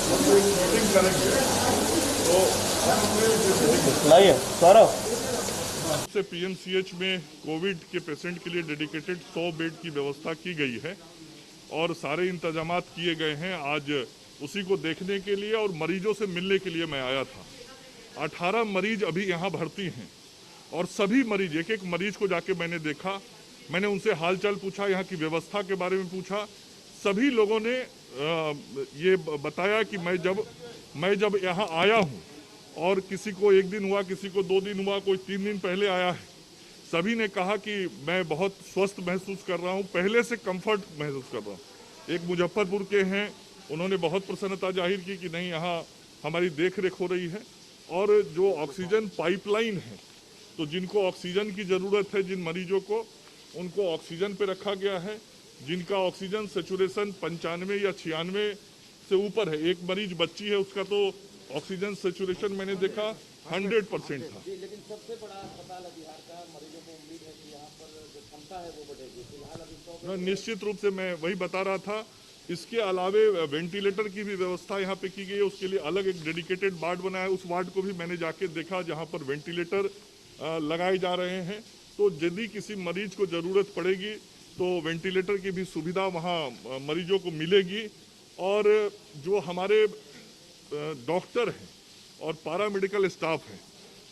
Meeting करेंगे तो से पीएमसीएच में कोविड के पेशेंट के लिए डेडिकेटेड 100 बेड की व्यवस्था की गई है और सारे इंतजामात किए गए हैं। आज उसी को देखने के लिए और मरीजों से मिलने के लिए मैं आया था। 18 मरीज अभी यहाँ भर्ती हैं और सभी मरीज, एक एक मरीज को जाके मैंने देखा, मैंने उनसे हालचाल पूछा, यहाँ की व्यवस्था के बारे में पूछा। सभी लोगों ने ये बताया कि मैं जब यहाँ आया हूँ और किसी को 1 दिन हुआ, किसी को 2 दिन हुआ, कोई 3 दिन पहले आया है, सभी ने कहा कि मैं बहुत स्वस्थ महसूस कर रहा हूँ, पहले से कंफर्ट महसूस कर रहा हूँ। एक मुजफ्फरपुर के हैं, उन्होंने बहुत प्रसन्नता जाहिर की कि नहीं, यहाँ हमारी देख रेख हो रही है। और जो ऑक्सीजन पाइपलाइन है, तो जिनको ऑक्सीजन की ज़रूरत है, जिन मरीजों को, उनको ऑक्सीजन पे रखा गया है। जिनका ऑक्सीजन सेचुरेशन 95 या 96 से ऊपर है, एक मरीज बच्ची है, उसका तो ऑक्सीजन सेचुरेशन मैंने देखा 100% था। लेकिन सबसे बड़ा अस्पताल है बिहार का, मरीजों को उम्मीद है कि यहाँ पर जो क्षमता है वो बढ़ेगी। फिलहाल अभी 100 निश्चित रूप से मैं वही बता रहा था। इसके अलावे वेंटिलेटर की भी व्यवस्था यहाँ पे की गई है, उसके लिए अलग एक डेडिकेटेड वार्ड बनाया है। उस वार्ड को भी मैंने जाके देखा जहाँ पर वेंटिलेटर लगाए जा रहे हैं। तो यदि किसी मरीज को ज़रूरत पड़ेगी तो वेंटिलेटर की भी सुविधा वहाँ मरीजों को मिलेगी। और जो हमारे डॉक्टर हैं और पैरामेडिकल स्टाफ हैं,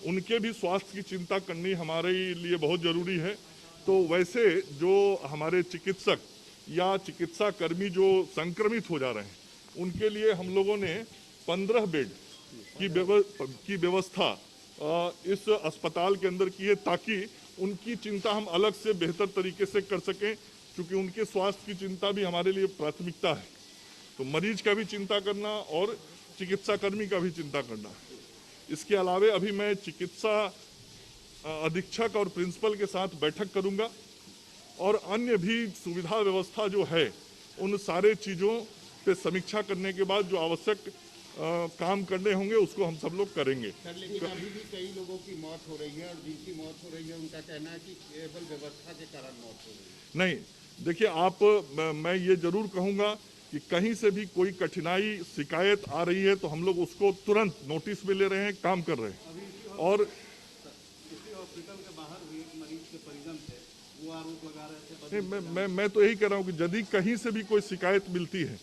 उनके भी स्वास्थ्य की चिंता करनी हमारे लिए बहुत ज़रूरी है। तो वैसे जो हमारे चिकित्सक या चिकित्सा कर्मी जो संक्रमित हो जा रहे हैं, उनके लिए हम लोगों ने 15 बेड की व्यवस्था इस अस्पताल के अंदर की है, ताकि उनकी चिंता हम अलग से बेहतर तरीके से कर सकें, क्योंकि उनके स्वास्थ्य की चिंता भी हमारे लिए प्राथमिकता है। तो मरीज का भी चिंता करना और चिकित्सा कर्मी का भी चिंता करना। इसके अलावे अभी मैं चिकित्सा अधीक्षक और प्रिंसिपल के साथ बैठक करूंगा और अन्य भी सुविधा व्यवस्था जो है, उन सारे चीज़ों पे समीक्षा करने के बाद जो आवश्यक काम करने होंगे उसको हम सब लोग करेंगे। सर, लेकिन अभी भी कई लोगों की मौत हो रही है और जिनकी मौत हो रही है उनका कहना है कि केवल व्यवस्था के कारण मौत हो रही है। नहीं, देखिए मैं ये जरूर कहूँगा कि कहीं से भी कोई कठिनाई शिकायत आ रही है तो हम लोग उसको तुरंत नोटिस में ले रहे हैं, काम कर रहे हैं। और किसी हॉस्पिटल के बाहर भी एक मरीज के परिजन थे, वो आरोप लगा रहे थे। मैं तो यही कह रहा हूँ कि यदि कहीं से भी कोई शिकायत मिलती है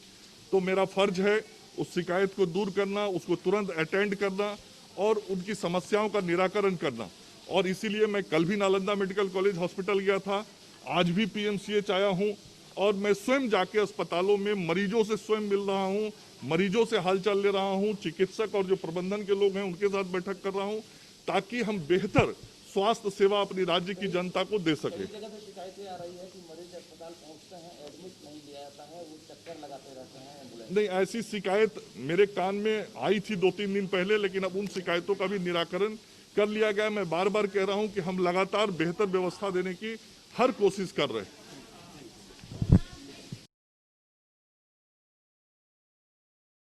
तो मेरा फर्ज है उस शिकायत को दूर करना, उसको तुरंत अटेंड करना और उनकी समस्याओं का निराकरण करना। और इसीलिए मैं कल भी नालंदा मेडिकल कॉलेज हॉस्पिटल गया था, आज भी पीएमसीएच आया हूँ और मैं स्वयं जाके अस्पतालों में मरीजों से स्वयं मिल रहा हूँ, मरीजों से हालचाल ले रहा हूँ, चिकित्सक और जो प्रबंधन के लोग हैं उनके साथ बैठक कर रहा हूँ, ताकि हम बेहतर स्वास्थ्य सेवा अपनी राज्य की जनता को दे सके। जगह पे शिकायतें आ रही है कि मरीज अस्पताल पहुंचते हैं, एडमिट नहीं लिया जाता है, वो चक्कर लगाते रहते हैं एम्बुलेंस। नहीं, ऐसी शिकायत मेरे कान में आई थी 2-3 दिन पहले, लेकिन अब उन शिकायतों का भी निराकरण कर लिया गया। मैं बार बार कह रहा हूं कि हम लगातार बेहतर व्यवस्था देने की हर कोशिश कर रहे हैं।